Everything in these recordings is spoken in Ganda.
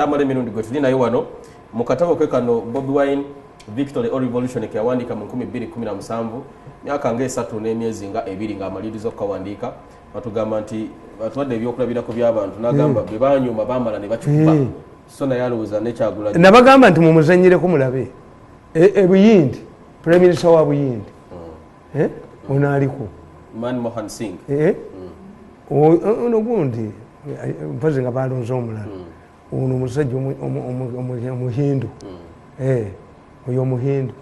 Tamale Mirundi gwe tuli nayo wano mu katabo ke kano Bobi Wine Victory or Revolution ke yawandika mu 2017 myaka nga 3 n'emyezi nga 2 nga amalirizo okawandika batugamba nti batwadde ebyokulabirako by'abantu n'agamba be banyuma bamala ne bacupa so na yalowooza nekyagula nabagamba nti mumuzanyireko mulabe Buyindi Prime Minister wa Buyindi ono aliko Manmohan Singh ono gundi mpaze nga balonze omulala ono musajja omuhindu oyo omuhindu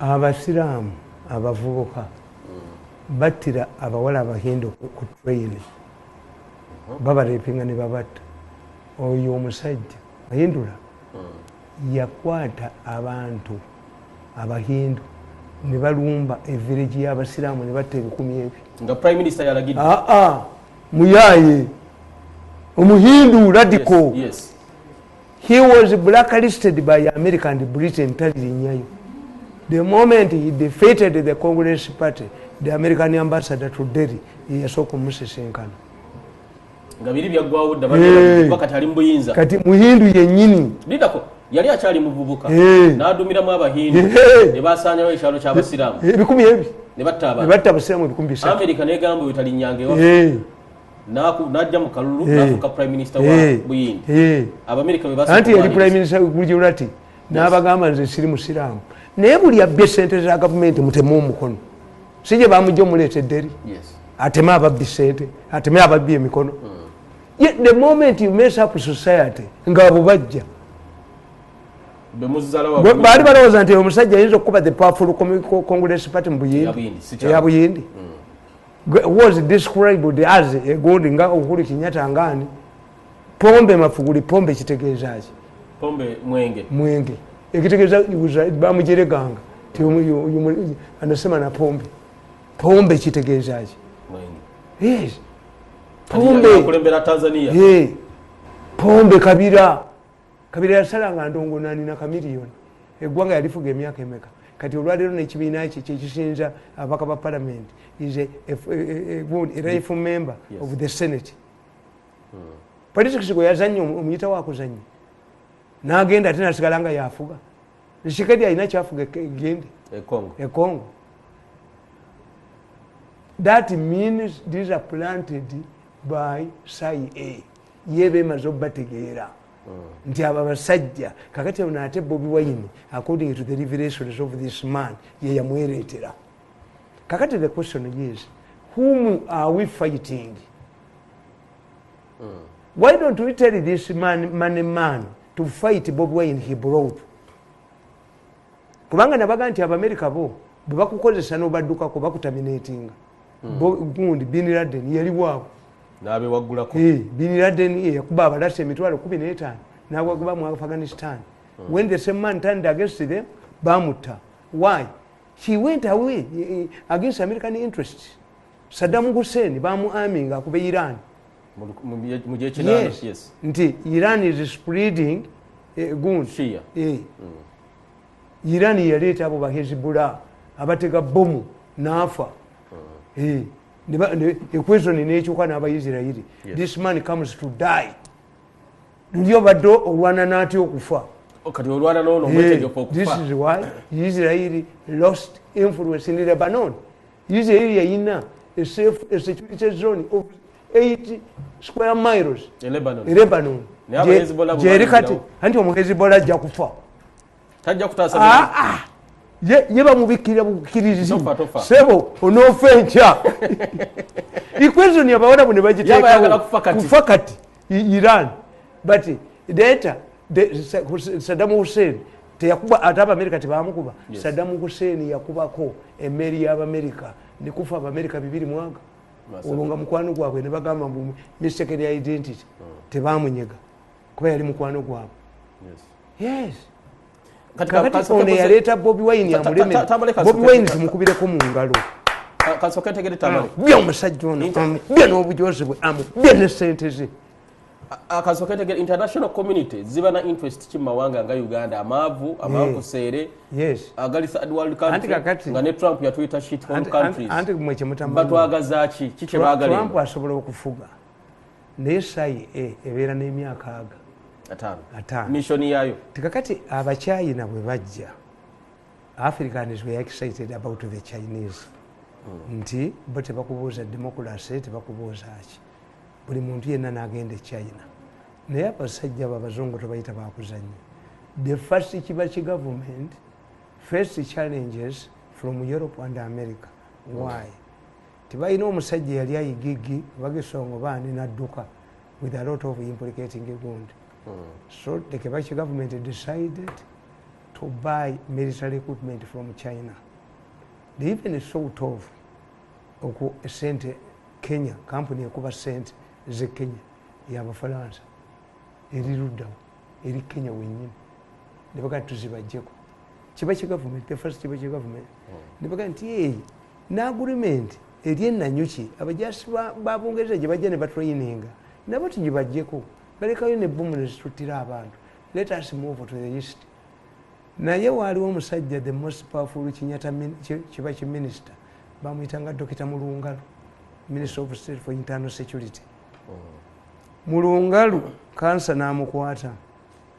abasiraamu abavubuka battira abawala abahindu ku traini babalepinga ne babatta oyo omusajja ahindula yakwata abantu abahindu ne balumba evillage y'abasiraamu ne batta 10,000 nga Prime Minister yalagidde muyaye omuhindu radical he was blacklisted by America and Britain talirinyayo. The moment he defeated the Congress party, the American ambassador to Delhi yasooka omusesenkana nga biri byagwawo dabadde kati ali mbuyinza kati muhindu yennyini lidako yali akyali muvubuka n'adumiramu abahindu ne basaanyawo ekyalo ky'abasiraamu 10,000 ne batta abasiraamu 10,000 America negamba wetali nyange wafu najja mu kalulu n'afuuka Prime Minister wa Buyindi Abamerika be anti yali Prime Minister Gujarati n'abagamba nze siri musiraamu naye buli abbye sente za gavumenti mutemu omukono sije bamujja omuleeta edderi ateme ababbi sente ateme ababbi emikono the moment you mess up society ngabo bajja baali balowooza nti omusajja ayinza okuba the powerful Congress party mu Buyindi was described as egundi nga Uhuru Kenyatta ngani pombe mafuguli pombe kitegeeza ki pombe mwenge ekitegeeza bamujereganga ti anasema na pombe kitegeeza ki yes pombe kulembera Tanzania pombe kabira yasalanga ndongo 8 eggwanga yalifuga emyaka emeka kati olwaleero n'ekibiina ekyo kyekisinza abaka ba parliament is a rightful member of the Senate. Politics gwe yazannye omuyita wakuzannye n'agenda ate nasigala nga yafuga Tshisekedi alina kyafuga egende Congo. That means these are planted by CIA ye bemaze obategeera nti aba basajja kakati ate Bobi Wine according to the revelations of this man ye yamwereetera. Kakati the question is, whom are we fighting? Why don't we tell this man to fight Bobi Wine he brought? Kubanga nabaga nti Abamerika bo bebakukozesa n'obaddukako bakutaminatinga gundi Bin Laden yali waabo nabe waggulako Bin Laden yakuba abalasi emitwalo 15 n'agwaguba mu Afghanistan. When the same man turned against them bamutta. Why? He went away against American interests. Saddam Hussein bamu arming akube Iran. Yes. Nti Iran is spreading gun Shia. Iran yaleta abo ba Hezbollah abatega bomu nafa. Equation nekyuka n'Abayisirayiri. This man comes to die. Ndio baddo olwana n'atya okufa. This is why Israel lost influence in Lebanon. Israel yayina a security zone of 8 square miles in Lebanon. Jeri kati anti omuhezbollah ajja kufa. Tajja kutaasa ye bamubikira bukirizi sebo onofencha equation yabaona bune bagiteeka kufa kati Iran but data Saddam Hussein teyakuba ataba America tebamukuba Saddam Hussein yakubako emeri y'Abamerika nikufa Abamerika 2 mwanga olunga mukwano gwabwe ne bagamba mu mistaken identity tebamunyega kuba yali mukwano gwabwe. Yes. Kakati one yaleta Bobi Wine yamuleme Bobi Wine tumukubireko mu ngalo kasoka tegere Tamale bya omusajja ono bya n'obujozi bwe bya ne sente ze akasoka tegere international community ziba na interest ki mawanga nga Uganda amavu amakusere agali third world country nga ne Trump ya Twitter shit on countries anti mwe kyemutamba batwagazaaki kike bagalira Trump asobola okufuga ne sai ebeera n'emyaka aga 5 mishoni yayo tikakati abachina bwe bajja Africans were excited about the Chinese nti bo tebakubuuza democracy tebakubuuza ki buli muntu yenna n'agenda China naye abasajja babazungu tebayita bakuzanya the first kibachi government first challenges from Europe and America why tibalina omusajja yali ayigigi bagesongo baani nadduka with a lot of implicating gundi so the kibachi government decided to buy military equipment from China. They even sort of sent Kenya company okuba sent ze Kenya y'Abafalansa eriruddawo eri Kenya wenyini ne bagamba tuzibajjeko kibachi government the first kibachi government ne bagamba nti n'agreement eri ennanyuki abajasi babungereza gye bajja ne batraininga nabo tugibajjeko balekayo ne bomu ne zituttira abantu let us move to the east naye waliwo omusajja the most powerful kibachi minister bamuyitanga Dr. Mulungalu Minister of State for Internal Security Mulungalu kansa n'amukwata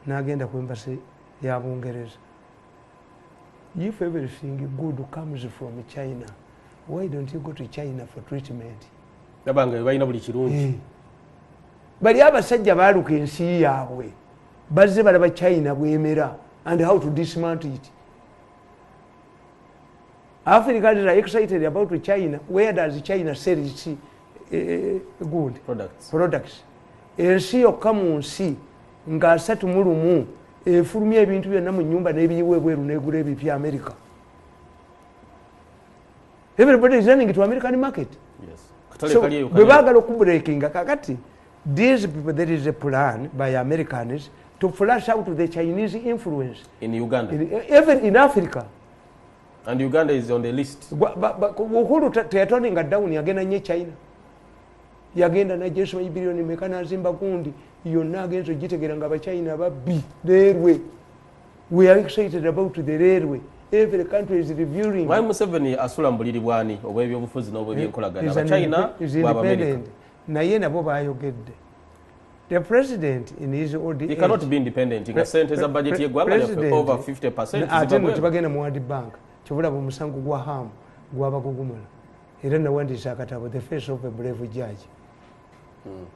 n'agenda ku embassy ya Bungereza if everything good comes from China why don't you go to China for treatment nabanga balina buli kirungi bali abasajja baluka ensi yaabwe bazze balaba China bwemera and how to dismantle it. Africans are excited about China. Where does China sell its good products? Ensi yokka mu nsi nga 3 efulumya ebintu byonna mu nnyumba n'ebiyiwa ebweru n'egula ebipya America. Everybody is running to American market. Yes. So bwe baagala okubreakinga kakati these people there is a plan by Americans to flush out the Chinese influence in Uganda, even in Africa, and Uganda is on the list. Uhuru turning down yagenda nye China yagenda na jeshi wa bilioni mekana zimba gundi yonna agenzo gitegera nga China babbi railway. We are excited about the railway. Every country is reviewing. Why Museveni asula mbuliri bwani obwebyo bufuzi n'obwebyenkolagana aba China bwa America naye nabo bayogedde. The president in his old age, he cannot be independent. He sent his budget over 50%. Ate tibagenda mu World Bank. Kibula mu musango gwa ham gwaba kugumula. Era nawandisa akatabo the face of a brave judge.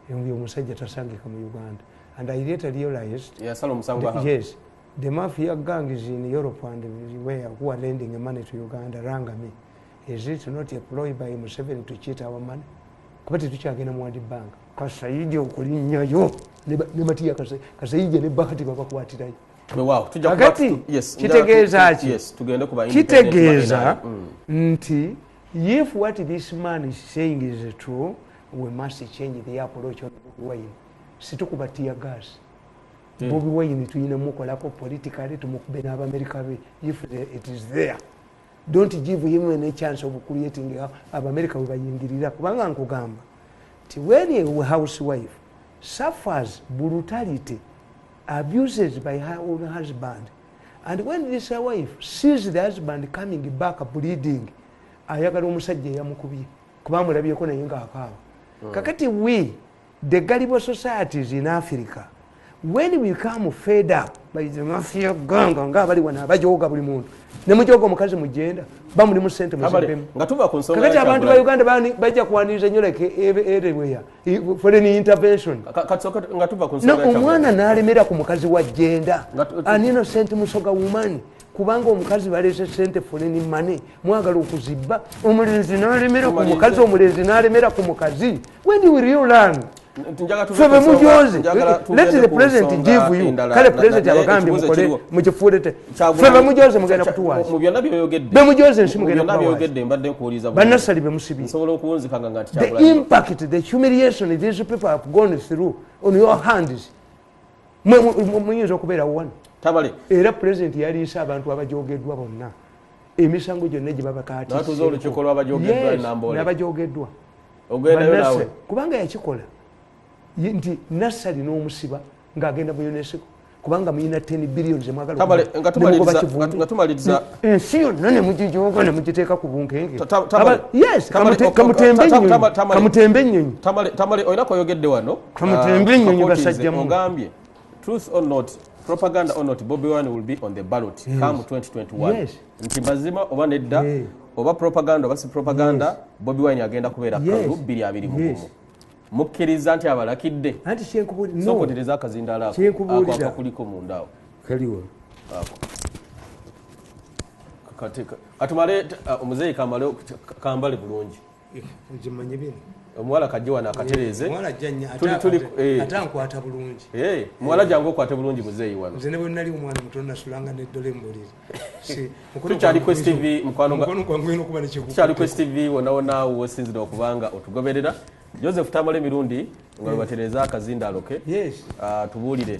Yombi omusajja tasangika mu Uganda. And I later realized yes, the mafia gangs in Europe and where who are lending money to Uganda ranga me. Is it not employed by Museveni to cheat our money? Kubati tukyagenda mu World Bank. Kasayije okulinnyayo ne matiya kasayije ne bahati babakwatirayo. Wow, yes, kitegeeza ki? Yes, tugende kuba kitegeeza nti if what this man is saying is true, we must change the approach on Bobi Wine. Situkuba tear gas. Bobi Wine tuyina mukolako politically tumukube n'Abamerika be if it is there. Don't give him any chance of creating America we bayingirira kubanga nkugamba. When a housewife suffers brutality, abuses by her own husband, and when this wife sees the husband coming back bleeding, ayagala omusajja yamukubye kuba mulabyeko naye ng'akaaba. Kakati we, the gullible societies in Africa, when we come fed up by the mafia gang nga bali wana abajooga buli muntu ne mujooga omukazi mugenda bamuli mu sente muzembemu kakati abantu ba Uganda bajja kuwaniriza nnyo like everywhere for any intervention nga tuva ku nsonga ya omwana n'alemera ku mukazi wa jenda an innocent musoga woman kubanga omukazi baleese sente for any money mwagala okuzibba omulenzi n'alemera ku mukazi omulenzi n'alemera ku mukazi when will you learn? Febe mujoze let the president give you kale president abagambye mukole mukifuulete febe mujoze mugenda kutuwaza mu byonna by'oyogedde be mujoze nsi mugenda kutuwaza mbadde nkuwuliza bannasali be musibi nsobola okuwunzikanga nga the impact the humiliation these people have gone through on your hands muyinza okubeera one Tamale era president yaliisa abantu abajogeddwa bonna emisango gyonna gye babakaati natuza olukiiko lw'abajogeddwa enambole n'abajogeddwa ogendayo nawe kubanga yakikola nti nassali n'omusiba ng'agenda mu UNESCO kubanga muyina 10 billion zemwagala nga tumaliriza ensi yonna ne mugijooga ne mugiteeka ku bunkenge yes kamutembe ennyonyi Tamale olina kweyogedde wano kamutembe ennyonyi basajjamu ogambye truth or not, propaganda or not, Bobi Wine will be on the ballot come 2021. Yes. Nti mazima oba nedda oba propaganda oba si propaganda Bobi Wine agenda kubeera kalulu 2023. Mukkiriza nti abalakidde. Anti kyenkubulira no. Sokotereza akazindaala ako akakuliko mundaawo. Kaliwo. Katumale omuzeeyi kambale bulungi. Ojimanye bino. Omuwala kajja na akatereze. Omuwala jjanya atankwata bulungi. Muwala jangu okwate bulungi muzeeyi wano. Nze ne bwe nali omwana mutono nasulanga n'eddole mbulire. Tukyali Quest TV mukwano gwange ino kuba nekikuba. Tukyali Quest TV wona wosinzira okubanga otugoberera. Joseph Tamale Mirundi nga batereza akazindaalo ke. Yes. Tubuulire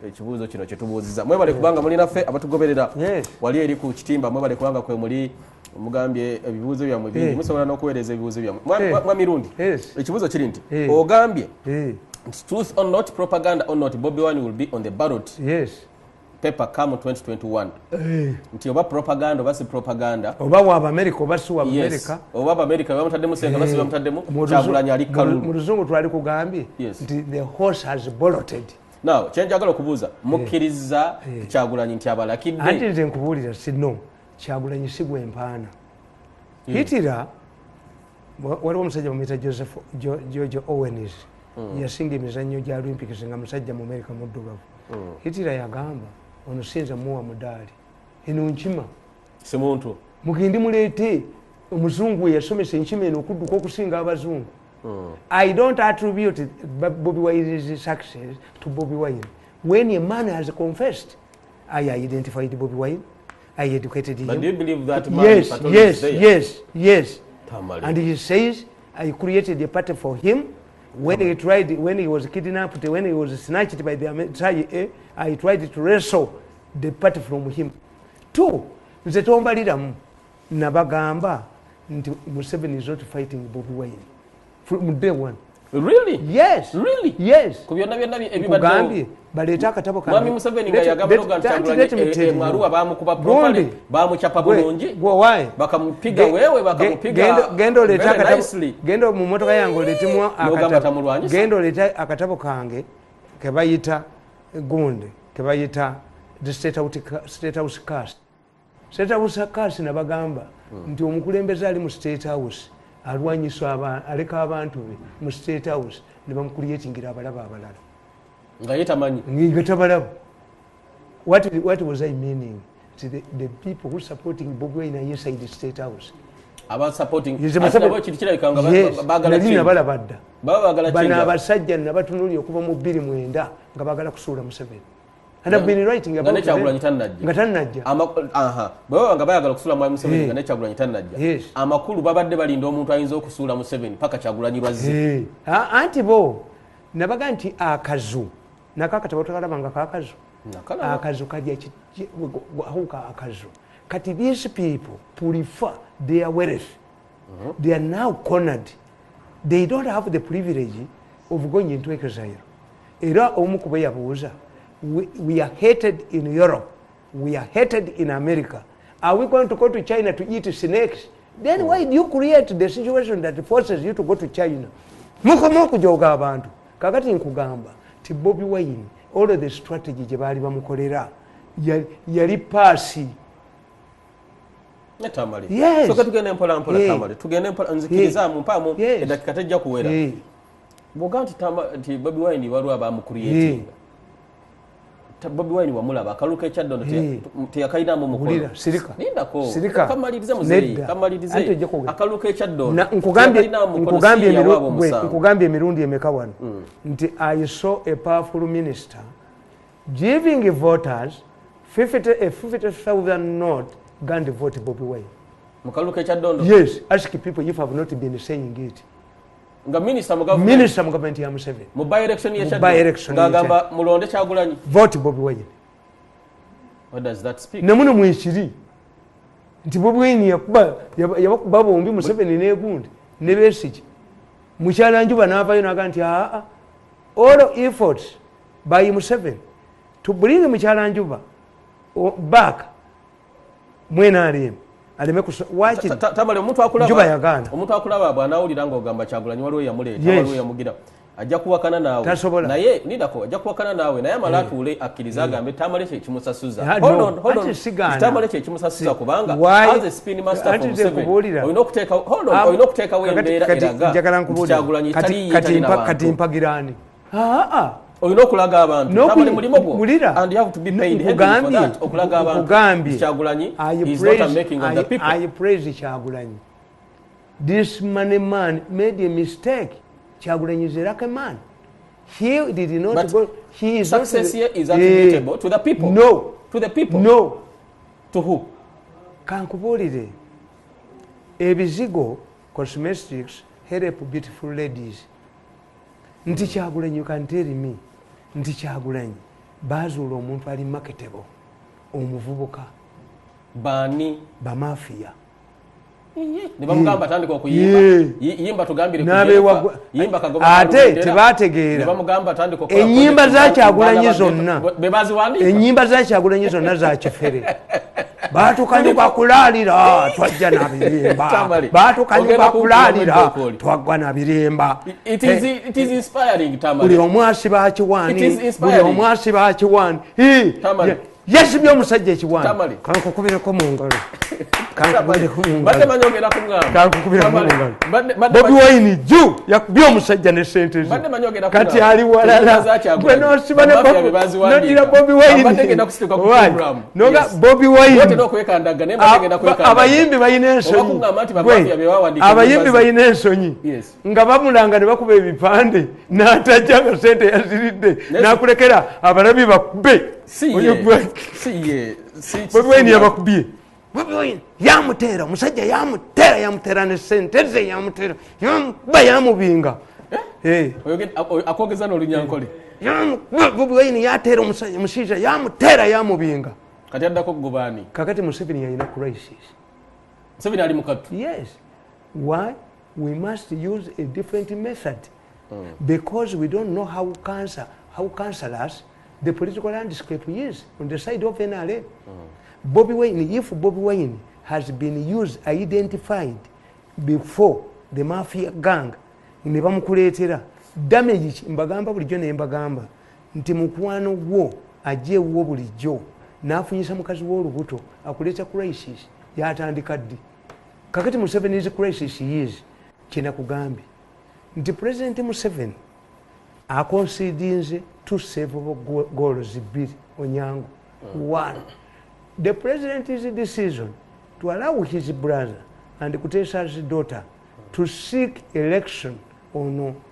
ekibuuzo kino kye tubuuziza. Mwebale kubanga muli naffe abatugoberera. Wali eri ku kitimba mwebale kubanga kwe muli omugambye ebibuuzo byammwe bingi musobola n'okuweereza ebibuuzo byammwe. Mwa Mirundi ekibuuzo kiri nti ogambye truth or not, propaganda or not, Bobi Wine will be on the ballot paper come 2021. Nti oba propaganda oba si propaganda oba wa America oba si wa America oba America bamutaddemu senga basi bamutaddemu Kyagulanyi ali kalulu. Mu luzungu twali kugambye nti the horse has bolted. Now kyenjagala okubuuza mukkiriza Kyagulanyi nti abalakidde. Anti nze nkubuulira sino Kyagulanyi si gwempaana. Hitira waliwo omusajja mumuyita George Owens yasinga emizannyo gya Olympics nga musajja mu America muddugavu. Hitira yagamba ono sinza muwa mudaali eno nkima si muntu mugende muleete omuzungu we yasomesa enkima eno okudduka okusinga abazungu. I don't attribute Bobi Wine's success to Bobi Wine. When a man has confessed, I identified Bobi Wine, I educated him. But do you believe that man yes. Tamale. And he says, I created a party for him. When he was kidnapped, when he was snatched by the I tried to wrestle the party from him. 2, nze tombaliramu nabagamba nti Museveni is not fighting Bobi Wine from day one. Really? Yes. Really? Yes. Kubyonna ebibadde baleeta akatabo kange. Mwami Museveni nga yagamba noganda Kyagulanyi Maruwa bamukuba properly bamuchapa bulungi bakamupiga wewe bakamupiga gendo mu motoka yange oleetemu akatabo gendo oleeta akatabo kange kebayita gundi kebayita the state house cast. State house cast nabagamba nti omukulembeze ali mu state house alwanyisa aleka abantu be mu state house ne bamukuliyetingira abalaba abalala nga yetamanyi nga tabalaba. What was I meaning? To the people who supporting Bobi Wine inside the state house about supporting balabadda bana abasajja nabatunuli okuva mu 2009 nga bagala kusuula Museveni. And I've been writing about it. Nga tannajja. Bwe nga bayagala kusuula mu Museveni nga ne Kyagulanyi tannajja. Amakulu babadde balinda omuntu ayinza okusuula Museveni paka Kyagulanyi lwazze. Anti bo nabaga nti akazu nakakatabo takalabanga kakazu. Akazu kajja huka akazu. Kati these people prefer their wealth. They are now cornered. They don't have the privilege of going into exile. Era omu kuba yabuuza. We are hated in Europe. We are hated in America. Are we going to go to China to eat snakes? Then why do you create the situation that forces you to go to China? Muko joga abantu. Kakati nkugamba ti Bobi Wine all of the strategy gye baali bamukolera yali paasi. Tamale. Yes. So katugende mpola Tamale. Tugende mpola nzikiriza mu mpamu edakika tajja kuwera. Boga nti Bobi Wine walwa bamukreate. Bobi Wine wamulaba akaluka ekyaddondo teyakainamu mukono. Sirika. Kamalirize muzeeyi. Kamalirize. Akaluka ekyaddondo. Nkugambye emirundi emeka wano. Nti I saw a powerful minister giving voters 50,000 note Gandhi vote Bobi Wine. Mukaluka ekyaddondo. Yes. Ask people if I've not been saying it. Nga minister mu government ya Museveni mu by election ya Chaddo ngagamba mulonde Kyagulanyi vote Bobi Wine. What does that speak? Namuno mwekiri nti Bobi Wine yabakuba bombi Museveni negundi ne Besigye mukyala njuba n'avayo n'agamba nti all efforts by Museveni to bring mukyala njuba back mwena alemu aleme Tamale omuntu akulaba bwanawulira nga ogamba Kyagulanyi waliwo yamuleeta waliwo yamugira ajja kuwakana naawe tasobola naye nidako ajja kuwakana naawe naye amalatuule akkiriza agambe Tamale kye kimusasuza Tamale kye kimusasuza kubanga as a spin master from 7 olina okuteekawo embeera eraga Kyagulanyi kati mpagirani olina okulaga abantu Tamale mulimo gwo and you have to be paid heavily for that okulaga abantu Kyagulanyi is not a making of the people. I praise Kyagulanyi. This money man made a mistake. Kyagulanyi is a lucky man. He did not but go. He is success here is attributable to the people. No. To the people. No. To who? Kankubulire. Ebizigo cosmetics help beautiful ladies. Nti Kyagulanyi, you can tell me. Nti Kyagulanyi bazuula omuntu ali marketable omuvubuka bani bamafia ne bamugamba atandika okuyimba yimba tugambire yimba kagoma ate tebategeera bamugamba atandika okukola ennyimba za Kyagulanyi zonna bebaziwandika ennyimba za Kyagulanyi zonna za kifere batukanye bakulalira twajja nabirimba batukanye bakulalira twagwa nabirimba. It is inspiring Tamale. Buli omwasi bakiwani buli omwasi bakiwani yasibye omusajja ekiwani kankukubireko mu ngalo kankukubireko mu ngalo Bobi Wine ju yakubye omusajja ne sente ze kati ali walala gwe nosiba ne nodira Bobi Wine noga Bobi Wine abayimbi bayina ensonyi abayimbi bayina ensonyi nga bamulanga ne bakuba ebipande n'atajja nga sente yaziridde n'akulekera abalabi bakube Bobi Wine yabakubye Bobi Wine yamuteera musajja yamuteera ne sente ze yamuteera yamubinga akogeza n'olunyankole Bobi Wine yateera omusajja yamuteera yamubinga kati addako gubani kakati Museveni yalina crisis. Museveni ali mukatu. Yes. Why? We must use a different method because we don't know how cancerous the political landscape is on the side of NRA. Bobi Wine, if Bobi Wine has been identified before the mafia gang, ne bamukuleetera damage mbagamba bulijjo ne mbagamba nti mukwano gwo ajje wo bulijjo n'afunyisa mukazi w'olubuto akuleeta crisis yatandika ddi kakati Museveni's crisis is kina kugambi nti President Museveni aconsidinze to save goals biri Onyango. One, the president's decision to allow his brother and Kutesa's daughter to seek election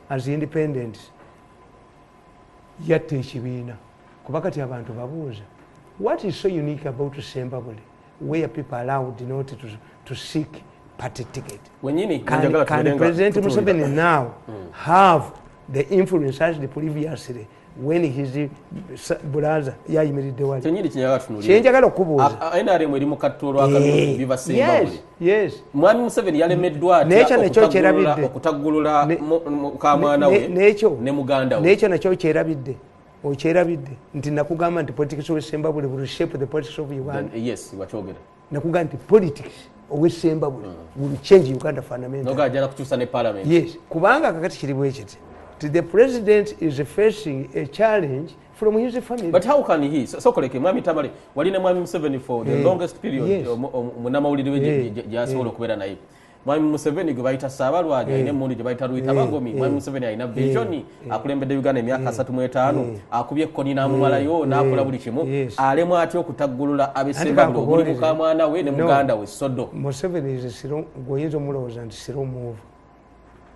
as independents yatte ekibiina kuba kati abantu babuuza what is so unique about Zimbabwe where people are allowed not to seek party ticket? Can President Museveni now have the influence as the previously when his brother yayimiridde wali kyenjagala okubuuza NRM eri mu katolo akalulu biva Zimbabwe. Yes. Mwami Museveni yalemeddwa atya okutaggulula mukamwana we ne muganda we nekyo nakyo kyerabidde okyerabidde nti nakugamba nti politics of Zimbabwe will shape the politics of Uganda. Yes, wakyogera nakugamba nti politics of Zimbabwe will change Uganda fundamentally. Noga ajana kukyusa ne parliament. Yes, kubanga kakati kiri bwekiti. The president is facing a challenge from his family. But how can he? So koleke Mwami Tamale walina Mwami Museveni for the longest period munamawulire we gyasobola okubeera naye. Mwami Museveni gwe bayita Saabalwaja ine mundi gye bayita Ruyita Bagomi. Mwami Museveni alina vision akulembedde Uganda emyaka 35 akubye ekkoni n'amumalayo n'akola buli kimu alemu atya okutaggulula abeSimbabwe buli mukamwana we ne muganda we Sodo. Museveni is siro goyinza omulowooza nti siro move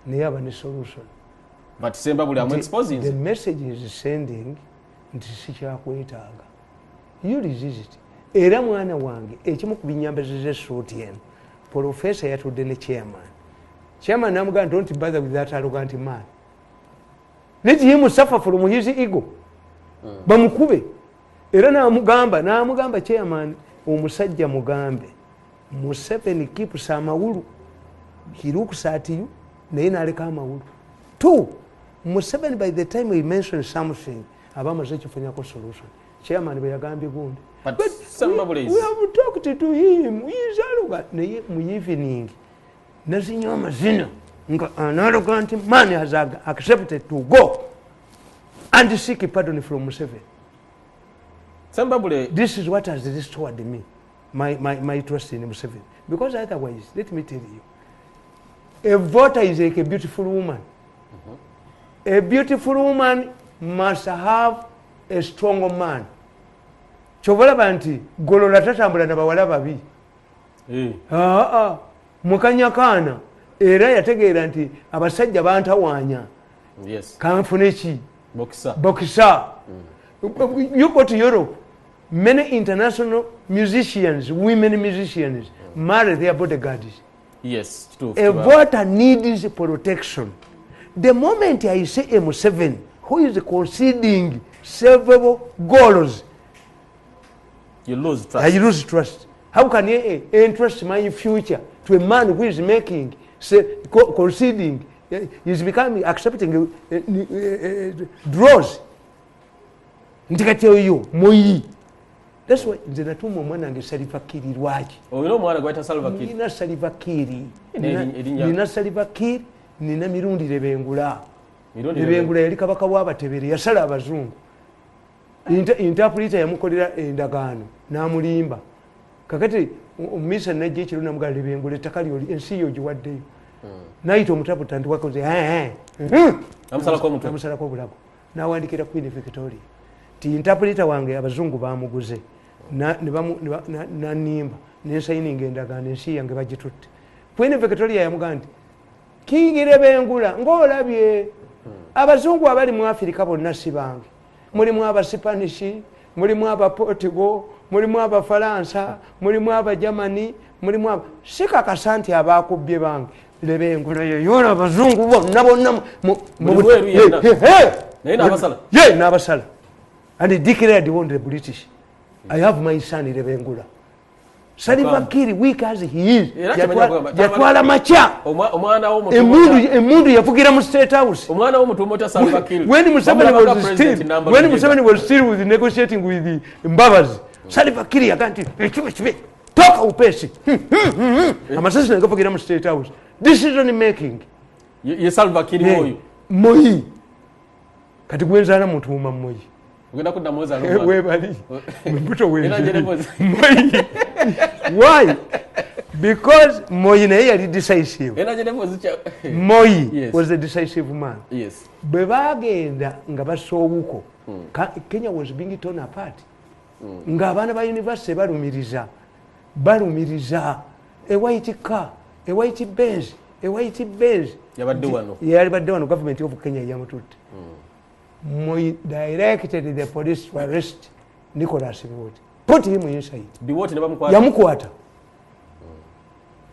naye aba ne solution. But Zimbabwe are exposing the message is sending nti sikyakwetaaga. You resist. Era mwana wange ekimu ku binyambazizza essuuti eno Professor yatudde ne chairman namugamba don't bother with that arrogant man. Let him suffer from his ego. Bamukube. Era namugamba chairman omusajja mugambe Museveni keeps amawulu. He looks at you naye n'aleka amawulu. Two, Museveni by the time he mentioned something abamaze kifanyako solution. Chairman bwe yagambye gundi. But Zimbabwe we have talked to him. He is arrogant. Naye mu evening nazinywa amazina An man has accepted to go and seek pardon from Museveni. This is what has restored me, my trust in Museveni. Because otherwise, let me tell you, a voter is like a beautiful woman. A beautiful woman must have a strong man. Chovolaba nti golola tatambula na bawala babi. Mukanyakaana era yategeera nti abasajja bantawaanya. Yes. Kanfune ki? Boxer. You go to Europe, many international musicians, women musicians, marry their bodyguards. Yes, true. A voter needs protection. The moment I say M7, who is conceding several goals, you lose trust. I lose trust. How can you entrust my future to a man who is making, conceding, is becoming, accepting draws? That's why nze natuma omwana wange Salva Kiir lwaki. Olina omwana gwayita Salva Kiir? Nina Salva Kiir. Nina Salva Kiir, nina Mirundi Lebengula. Lebengula yali kabaka w'Abatebere, yasala abazungu. Interpreter yamukolera endagaano n'amulimba. Kakati omumisa najja ekiro namugala Lebengula ettaka lyoli ensi yo giwaddeyo. N'ayita omutaputa nti wakoze amusalako obulago. N'awandikira Queen Victoria. Ti interpreter wange abazungu bamuguze. Nanimba nensayininga endagaano ensi yange bagitutte. Queen Victoria yamugamba nti King Lebengula ng'olabye abazungu abali mu Afirika bonna si bange. Mulimu Abasipanishi, mulimu Abaportugal, mulimu Abafalansa, mulimu Abajamani, mulimu sikakasa nti abakubbye bange. Lebengula yoyola abazungu bonna n'abasala. And he declared he wanted the British. I have my son Lebengula. Salva Kiir, weak as he is, yatwala macha. Emundu yafugira mu State House. When Museveni was still with negotiating with the Mbabazi, Salva Kiir yaganti ekibe toka upesi. Amasasi nagafugira mu State House. Decision making. Ye Salva Kiir moyi. Kati gwenzana muntu muma moyi. Ugenda kudda moza lo. Webali. Mbuto we. Why? Because Moi naye yali decisive. Moi was the decisive man. Yes. Bwe bagenda nga basoowuko. Kenya was being torn apart. Nga abaana ba university balumiriza. A white car, a white Benz. Yabadde wano government of Kenya yamututte. Moi directed the police to arrest Nicholas Biwott. Put him inside. Biwott nebamukwata. Yamukwata.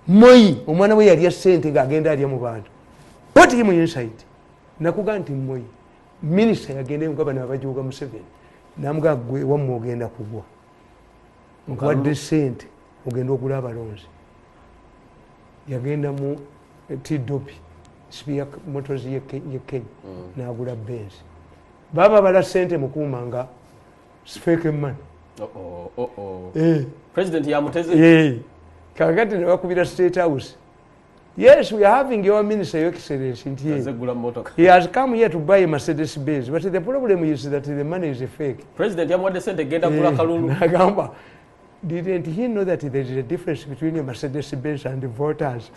Moi omwana we yali sente ng'agenda ali mu bantu. Put him inside. Nakugamba nti Moi minister yagenda mu gavana abajuga Museveni. Namuga gwe wamu ogenda kugwa. Nkuwadde sente ogenda okugula abalonzi. Yagenda mu T-Dopi. Spia motors ye Kenya. N'agula Benz. Baba bala sente mukumanga fake man. President yamuteze. Kakati ne bakubira State House. Yes, we are having your minister, your excellency. He has come here to buy a Mercedes Benz, but the problem is that the money is a fake. President yamwadde sente genda kula kalulu. Nagamba, didn't he know that there is a difference between a Mercedes Benz and the voters?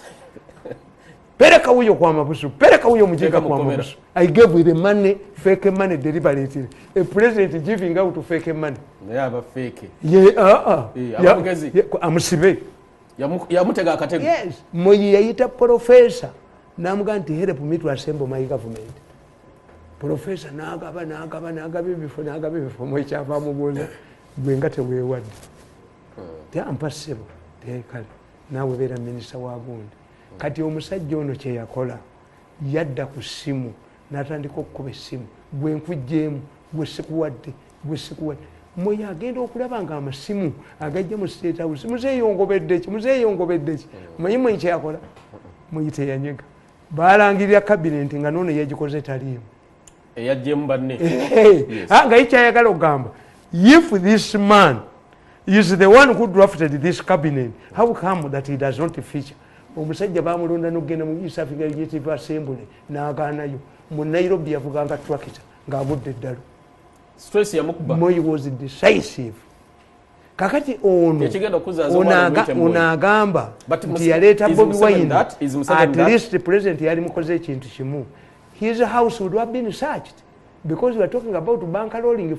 Pereka huyo kwa mabusu, pereka huyo mjinga kwa mabusu. I gave you the money, fake money deliberately. A president giving out to fake money. Yeah, but fake. Amusibe. Yamutega akatego. Yes. Moi yayita professor. Namugamba nti help me to assemble my government. Professor n'agaba bifo Moi kyava mubuuza gwe nga teweewadde. Impossible. Tekale. Naawe beera minisita wa gundi. Kati omusajja ono kye yakola yadda ku ssimu n'atandika okukuba essimu gwe nkujjeemu gwe sikuwadde. Moi agenda okulaba nga amasimu agajja mu State House muzeeyongobedde ki. Manyi Moi kye yakola? Moi teyanyega. Baalangirira kabinenti nga noono yagikoze taliimu. Eyaggyemu banne. Nga ye kyayagala okugamba, if this man is the one who drafted this cabinet, how come that he does not feature? omusajja bamulonda n'ogenda mu East Africa Legislative Assembly n'agaanayo mu Nairobi yavuganga tractor ng'avudde eddalo. Stress yamukuba. Moi was decisive. Kakati ono agamba nti yaleeta Bobi Wine at least the president yali mukoze ekintu kimu. His house would have been searched because we are talking about bankrolling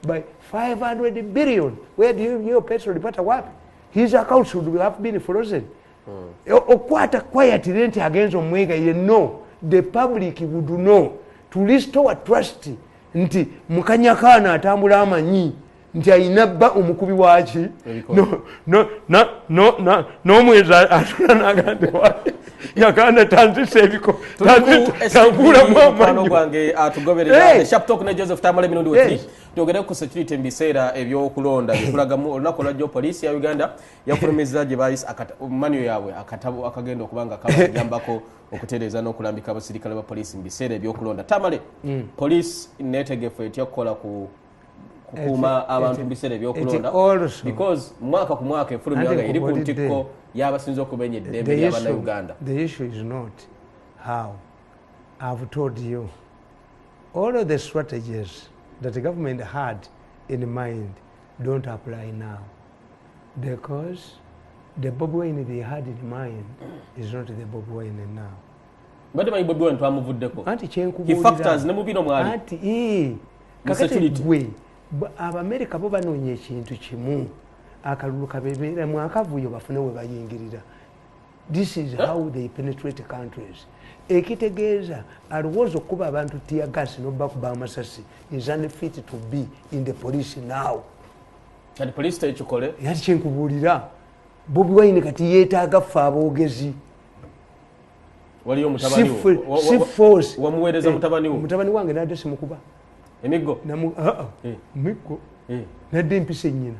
by 500 billion. Where do you petrol lipata wapi? His accounts would have been frozen. Okwata quietly nti agenza omwega ye no. The public would know to restore trust nti mukanyakaana atambula amanyi nti ayinabba omukubi waki n'omweza atula n'agande waki nyakaana tanzisa ebiko tankula mwamano gwange atugoberera Sharp Talk ne Joseph Tamale Mirundi wetiri tugere ku security mbiseera ebyokulonda bikulagamu olunaku lwajjo poliisi ya Uganda yafulumiza gye bayise manyo yaabwe akatabo akagenda okubanga kabajambako okutereeza n'okulambika abasirikale ba poliisi mbiseera ebyokulonda. Tamale poliisi neetegefu etya okukola ku kukuuma abantu mbiseera ebyokulonda because mwaka ku mwaka efulumyaga eri ku ntikko y'abasinza okumenya eddembe ly'Abannayuganda. The issue is not how. I've told you all of the strategies that the government had in mind don't apply now because the Bobi Wine they had in mind is not the Bobi Wine now. But my Bobi Wine twamuvuddeko. Anti kyenkubulira. Factors ne mubino mwali. Anti kakati gwe Abamerika bo banoonya ekintu kimu akalulu kabeera mu akavuyo bafune we bayingirira. This is how they penetrate countries. Ekitegeeza alowooza okuba abantu tear gas n'obakuba amasasi is unfit to be in the police now. Kati police tekikole. Yati kyenkubuulira Bobi Wine kati yeetaaga ffe aboogezi. Waliyo mutabani wo. Wamuweereza mutabani wo. Mutabani wange nadde simukuba. Emiggo. Miggo. Nadde empisa ennyina.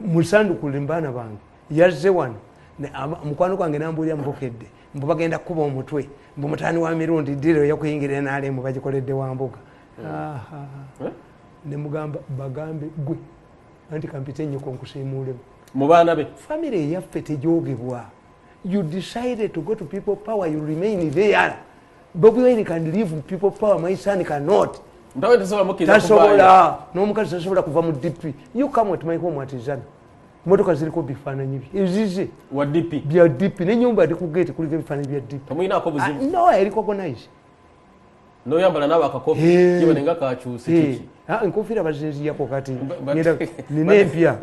Musanduku limbaana bange yazze wano mukwano gwange nambuulira mubokedde mbu bagenda kukuba omutwe mbu mutaani wa Mirundi diro yakuyingirira n'alemu bagikoledde wa mbuga. Ne mugamba bagambe gwe anti kampite nnyoko nkusiimuulemu mu baana be. Family eyaffe tejoogebwa. You decided to go to people power, you remain there. Bobi Wine can live with people power, my son cannot. Tasobola n'omukazi tasobola kuva mu DP. You come at my home at Izana. Motoka ziriko bifaananyi bye ezize wa DP bya DP n'ennyumba eri ku gate kuliko ebifaananyi bya DP. Tamuyinaako buzibu. No, ericognize. Noyambala nawe akakofi kibonenga kakyusi kiki. Enkofiira baziziyako kati nina empya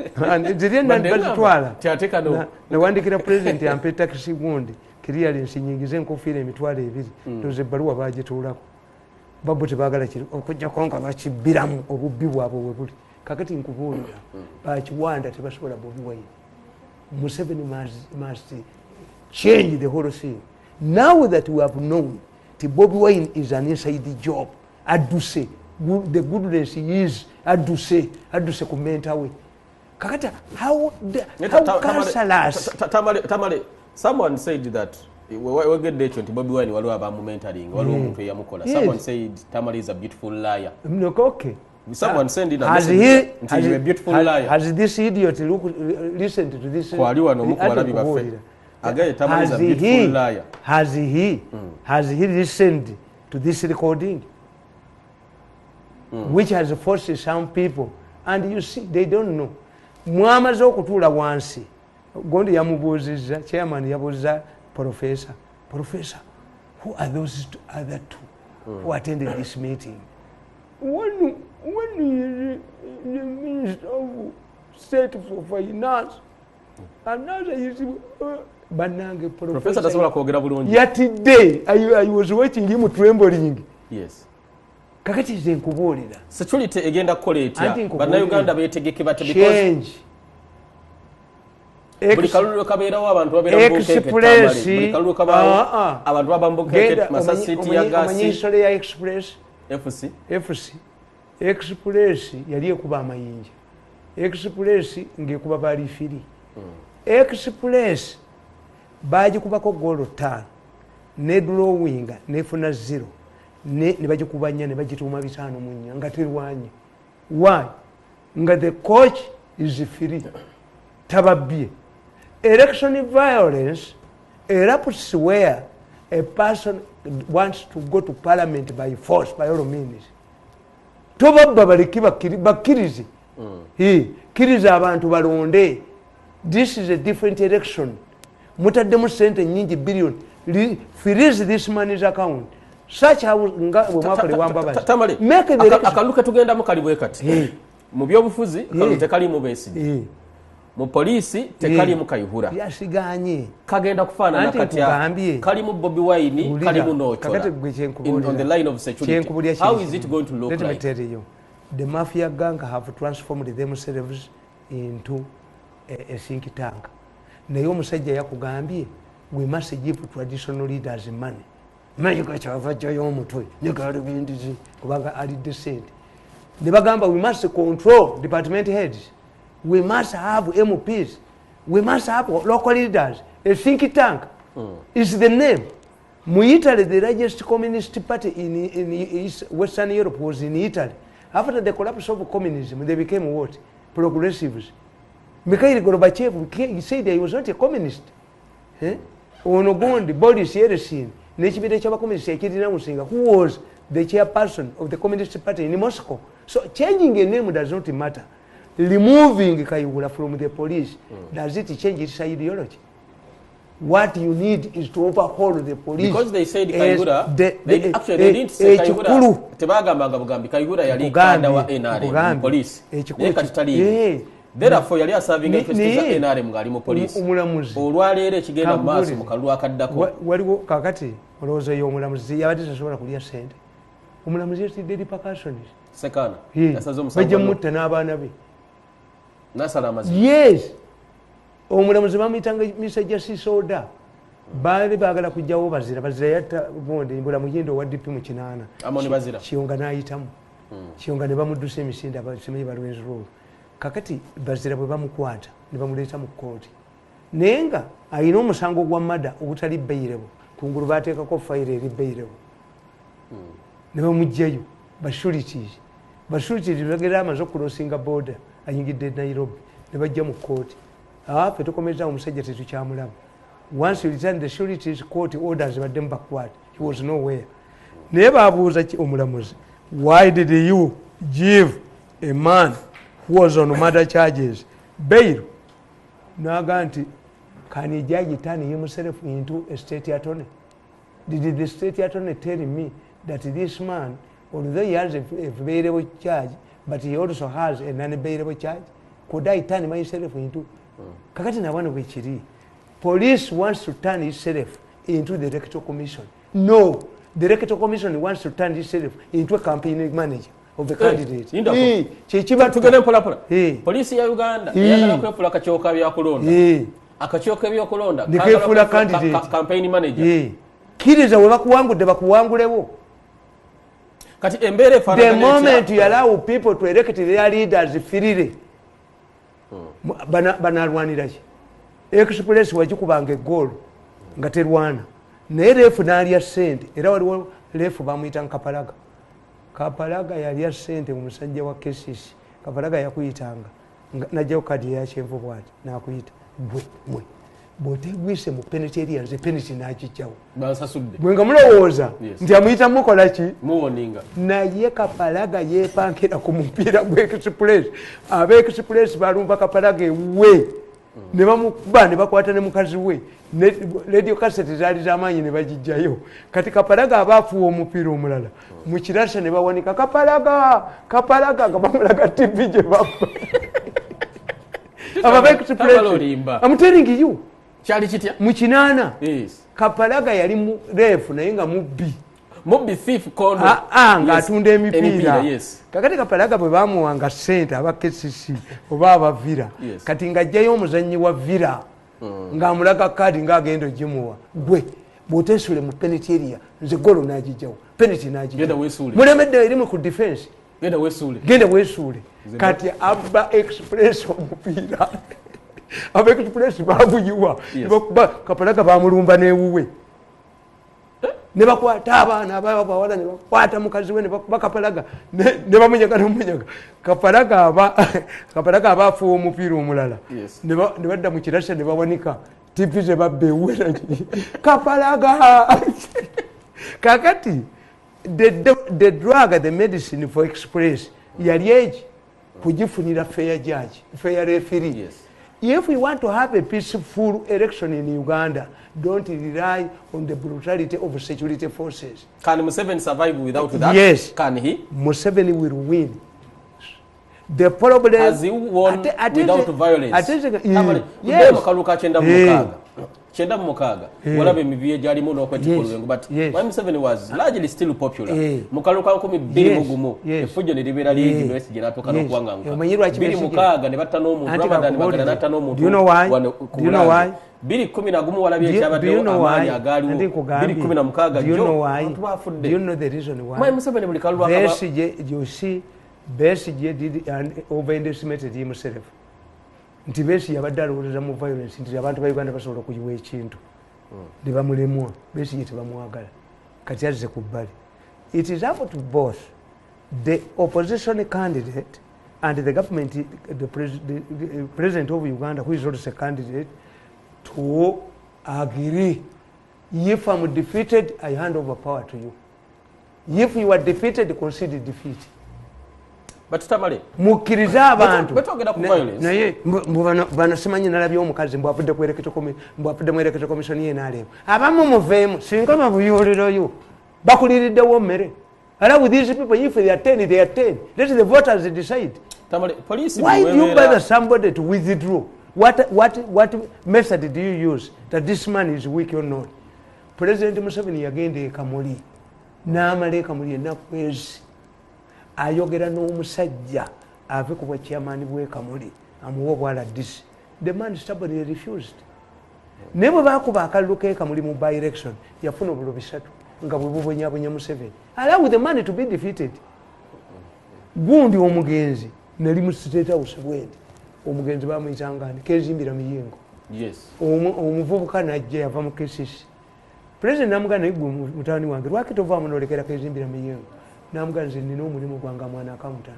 ziri bazitwala nawandikira president ampe taxi gundi clearance nyingize enkofiira emitwalo ebiri toze ebbaluwa bagituulako babo tebaagala kiri okujjako nga bakibbiramu obubbi bwabwe we buli kakati nkubuulira bakiwanda tebasobola Bobi Wine. Museveni must change the whole thing. Now that we have known that Bobi Wine is an inside job aduse the goodness is aduse kumenta we kakata how counselors. Tamale someone said that we get the nti Bobi Wine waliwo abamu mentoring waliwo omuntu eyamukola. Someone said Tamale is a beautiful liar. Okay. Someone send in a message nti a beautiful liar. Has this idiot listened to this? Kwali wano mukwalabi baffe agaye Tamale is a beautiful liar. Has he listened to this recording? Which has forced some people, and you see they don't know. Mwamaze okutuula wansi gondi yamubuuzizza chairman yabuuza professor who are those other two who attended this meeting? One is the Minister of State for Finance, another is Banange Professor tasobola kwogera bulungi. Yatidde I was watching him trembling. Yes. Kakati nze nkubuulira security egenda kukola etya bannayuganda beetegeke bate because buli kalulu kabeerawo abantu babeera buli kalulu kabaawo abantu babambukeke masasiti ya gasi. Omanyi history ya Express FC Express yali ekuba amayinja. Express ngekuba bali firi. Express bagikubako goal 5 ne drawing nefuna 0 ne bagikubanya ne bagituuma 5 mu nnya nga terwanye. Why? Nga the coach is free tababye. Election violence Erupts where a person wants to go to parliament by force, by all means. Tobabba baleki bakirize. Kiriza abantu balonde. This is a different election. Mutaddemu sente nyingi billion. Freeze this money's account. Such how mwakali wamba Tamale. Akaluka tugenda mukali kati. Mu byobufuzi kalute kali mu besi. Mu polisi tekali mu kayihura. Yasiganye. Kagenda kufana na kati ya kali mu Bobi Wine kali mu Nochola. On the line of security. How is it going to look like? Let me tell you. The mafia gang have transformed themselves into a think tank. Naye omusajja yakugambye we must give traditional leaders money. Mayuka chava joyo omutwe nyagalo bindizi kubanga ali decent. Ne bagamba we must control department heads. We must have MPs. We must have local leaders. A think tank is the name. Mu Italy, the largest communist party in Western Europe was in Italy. After the collapse of communism, they became what? Progressives. Mikhail Gorbachev, he said he was not a communist. Onogondi, Boris Yeltsin, who was the chairperson of the Communist Party in Moscow. So changing a name does not matter. Removing Kayihura from the police, does it change its ideology? What you need is to overhaul the police. Because they said Kayihura, they didn't say Kayihura. Tebagamba Bugambi, Kayihura yali kanda wa NRM, police. Therefore yali serving interest za NRM ngali mu police. Olwaleero ekigenda mu maaso mu kalulu akaddako. Waliwo kakati olowooza y'omulamuzi yabadde tasobola kulya ssente. Omulamuzi yatidde repercussions. Sekana. Bajja mutta n'abaana be. Nasala amazima. Yes. Omulamuzi bamuyitanga Mr. Justice Order. Baali baagala kujjawo bazira yatta bonde mbula muyindo wa DP mu kinaana. Amoni bazira. Kiyonga n'ayitamu. Kiyonga ne bamuddusa emisinde abasemanyi balwenzi rule. Kakati bazira bwe bamukwata ne bamuleeta mu kkooti. Naye nga alina omusango gwa mada obutali bairebo. Kungulu baateekako fayiro eri bairebo. Ne bamugjayo basulities. Basulities bagera amaze okulosinga border ayingidde Nairobi ne bajja mu kkooti. Ffe tukomeza omusajja tetukyamulaba. Once you return the sureties court orders badde bakwata. He was nowhere. Naye baabuuza omulamuzi, why did you give a man who was on murder charges bail? Naga nti, can a judge turn himself into a state attorney? Did the state attorney tell me that this man, although he has a bailable charge, but he also has a non-bailable charge? Could I turn myself into? Kakati na wano wechiri. Police wants to turn itself into the electoral commission. No, the electoral commission wants to turn itself into a campaign manager of the candidate. Chichiba tugene pola pola. Police ya Uganda yagala kwefula kachoka bya kulonda. Akachoka bya kulonda. Nikefula candidate. Campaign manager. Kiriza we bakuwangudde bakuwangulewo. Kati embere fana. The moment you allow people to elect their leaders freely. Banalwanira ki? Express wagikubanga eggolo nga terwana. Naye refu n'alya ssente. Era waliwo refu bamuyita Kapalaga. Kapalaga yalya ssente mu musajja wa KCC. Kapalaga yakuyitanga. Najjayo kadi ya kyenvu bwati n'akuyita. Gwe. Bw'otegwise mu penitentiary nze penalty n'agijjawo. Basasudde. Bwe nga mulowooza nti amuyita mukola ki? Muwoninga. Naye Kapalaga yeepankira ku mupiira gw'Express. Ab'Express balumba Kapalaga ewe. Ne bamukuba ne bakwata ne mukazi we. Radio cassette zaali z'amaanyi ne bagijjayo. Kati Kapalaga abaafuwa omupiira omulala. Mu kirasa ne bawanika Kapalaga nga bamulaga TV gye baffa. Ab'Express. I'm telling you. Kyali kitya? Mu kinaana. Yes. Kapalaga yali mu refu naye nga mubbi. Mubbi thief kono. Ng'atunda emipiira. Yes. Kakati Kapalaga bwe bamuwanga ssente aba KCC oba abavira. Yes. Kati ng'ajjayo omuzannyi wa vira. Ng'amulaga kaadi ng'agenda ogimuwa. Gwe bw'oteesule mu penitentiary nze golo n'agijjawo. Penalty n'agijjawo. Genda weesuule. Mulemedde erimu ku defense. Genda weesuule. Kati abba Express omupiira. Aba Express baabuyiwa. Kapalaga baamulumba n'ewuwe. Ne bakwata abaana abawala ne bakwata mukazi we ne bakuba Kapalaga ne bamunyaga n'omunyaga. Kapalaga abaafuwa omupiira omulala. Ne badda mu kirasa ne bawanika tipi zebabbeewera kapalaga kakati the drug, the medicine for express yali eki kugifunira fair judge, fair referee. Yes. If we want to have a peaceful election in Uganda, don't rely on the brutality of security forces. Can Museveni survive without that? Yes. Can he? Museveni will win. The problem has he won without violence? Yes. Chenda mukaga walabe miviye jali muno okwetikolo but when Museveni was largely still popular mukaluka 20 efujo ne libera ligi no SG natoka no kuwanga bili mukaga ne batano mu Ramadan magana natano mu. Do you know why? Do you know why? Bili 10 walabye cyabadde amanya agali bili 10 mukaga. Do you know why? Do you know the reason why? Why Museveni mulikaluka kama SG, you see BSG did overestimated himself. Nti besi yabadde alowooza mu violence nti abantu ba Uganda basobola okuyiwa ekintu ne bamulemwa besi ye tebamwagala kati azze ku bbali. It is up to both the opposition candidate and the government, the president of Uganda, who is also a candidate, to agree. If I'm defeated, I hand over power to you. If you are defeated, concede defeat. But Tamale mukiriza abantu betogera ku violence naye banasimanye nalabyo omukazi mbwapudde mwerekezo commission ye nalebo abamu muveemu singa mabuyuliro yo bakuliriddewo mmere. Allow with these people, if they are 10, they are 10. Let the voters decide. Tamale police why do you bother somebody to withdraw? What method do you use that this man is weak or not? President Museveni yagende Kamuli n'amale Kamuli enakwezi ayogera n'omusajja ave ku bwachairman bwe Kamuli amuwa bwala this. The man stubbornly refused. Nebo bakuba akalulu ke Kamuli mu by election yafuna obulo bisatu nga bwe bubonyabonya Museveni. Allow the man to be defeated. Gundi omugenzi nali mu state house bwedi omugenzi bamuyitangani kezimbira miyingo. Yes. Omuvubuka najja yava mu kesisi. President namugana igwe mutani wange lwakitova munolekera kezimbira miyingo. Namuganze nina omulimu gwange mwana accountant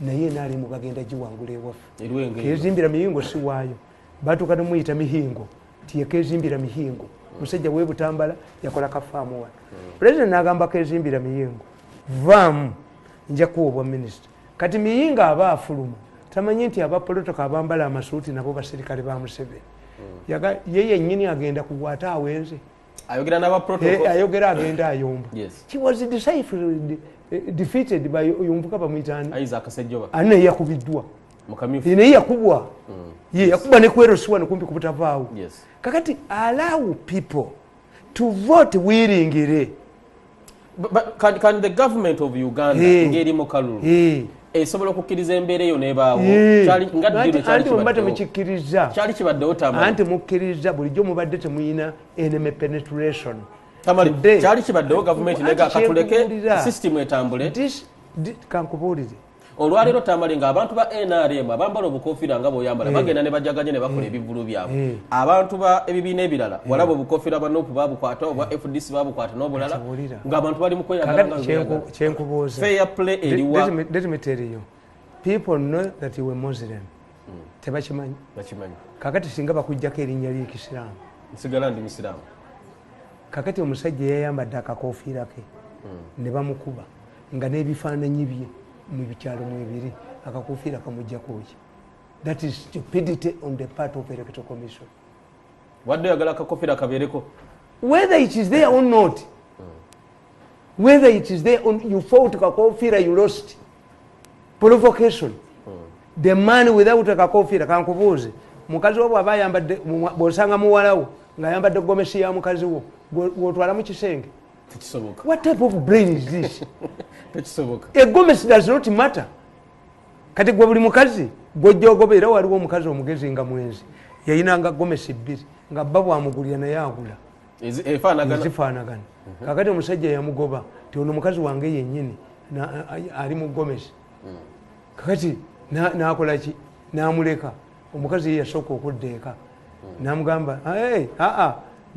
naye nali mugagenda giwangula ewaffe kezimbira mihingo si waayo batuka nemuyita mihingo tiye kezimbira mihingo musajja webutambala yakola kafaamu wa president nagamba kezimbira mihingo vaamu nja kuwa minister kati miyinga aba afuluma tamanyi nti abapolitika abambala amasuuti nabo basirikale ba Museveni yeye nyini agenda kugwata awenze ayogera n'aba protocol ayogera agenda ayomba. Yes. She was defeated by Yumbuka Pamitani. Isaac Sejjoba ane yakubiddwa mukamifu ine yakubwa ye yakubwa ne kwero siwa nokumpi kubutavaawo. Yes. Kakati allow people to vote willingly. But can the government of Uganda ngeri mukalulu esobola okukkiriza embeera eyo nebaawo kyali kibaddewo Tamale anti mukkiriza bulijjo mubadde temuyina enemy penetration Tamale kyali kibaddewo gavumenti nega katuleke system etambule kankubuulire olwaleero Tamale ng'abantu ba NRM abambala obukofiira nga bw'oyambala bagenda ne bajaganya ne bakola ebivvulu byabwe abantu ba ebibiina ebirala walaba obukofiira bwa NOP babukwata obwa FDC babukwata n'obulala ng'abantu bali mu kweyagala kyenkubuuza fair play eriwa. Let me tell you, people know that you were Muslim tebakimanyi kakati singa bakujjako erinnya ly'ekisiraamu nsigala ndi musiraamu kakati omusajja yayambadde akakofiira ke ne bamukuba nga n'ebifaananyi bye mu bikyalo mwebiri akakofiira kamujjako ki. That is stupidity on the part of the Electoral Commission. Wadde yagala akakofiira kabeereko whether it is there or not. Whether it is there or you fought kakofiira you lost. Provocation. The man without a kakofiira kankubuuze mukazi wo bw'aba ayambadde bw'osanga muwalawo ng'ayambadde gomesi ya mukazi wo gw'otwala mu kisenge. What type of brain is this? A gomesi does not matter. Kati gwe buli mukazi gw'ojja ogoberera waliwo omukazi omugezi nga mwenzi yayinanga gomesi bbiri nga bba bw'amugulira naye agula ezifaanagana. Kakati omusajja yamugoba ti ono mukazi wange yennyini ali mu gomesi. Kakati n'akola ki n'amuleka omukazi ye yasooka okudda eka n'amugamba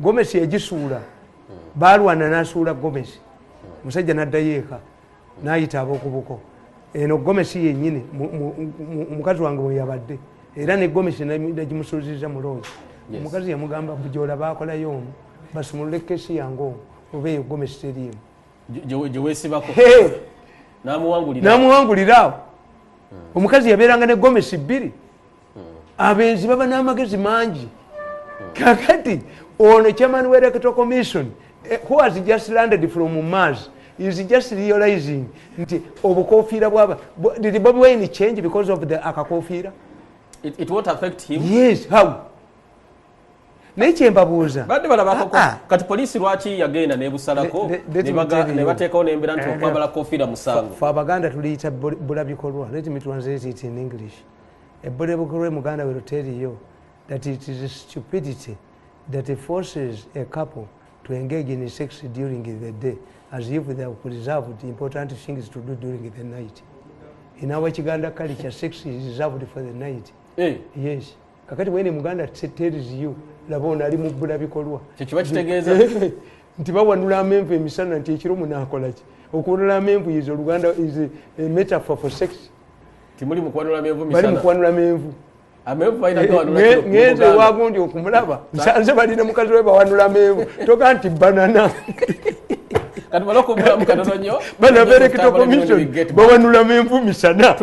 gomesi yagisuula baalwana n'asuula gomesi omusajja n'addayo eka n'ayita ab'okubuko eno gomesi yennyini omukazi wange bwe yabadde era ne gomesi nagimusuuziza muloozi omukazi yamugamba bujola bakolayo ono basumulule kesi yange oba eyo Gomez teriimu gye weesibako n'amuwanguliraawo omukazi yabeeranga ne Gomez 2 abenzi baba n'amagezi mangi kakati ono chairman wa electoral commission who has just landed from Mars is just realizing nti obukofiira bwaba did Bobi Wine change because of the akakofiira it won't affect him. Yes, how naye kyembabuuza badde balabako kati poliisi lwaki yagenda nebusalako ne bateekawo n'embeera nti okwambala kofiira musango fe abaganda tuliyita bulabikolwa. Let me translate it in English. Ebulabikolwa muganda will tell you that it is stupidity that forces a couple to engage in sex during the day as if they have preserved important things to do during the night. In our Chiganda culture, sex is reserved for the night. Yes. Kakati when Muganda tells you labona ali mu bulabikolwa kiba kitegeeza nti bawanula amenvu emisana nti ekiro munaakola ki okuwanula amenvu is Luganda is a metaphor for sex. Timuli mu kuwanula amenvu misana bali mu kuwanula amenvu amenvu balina kuwanula ngeze wagundi okumulaba nsanze balina mukazi we bawanula amenvu toka nti banana kati baloko mulamu katono nnyo bana berekito commission bawanula amenvu misana.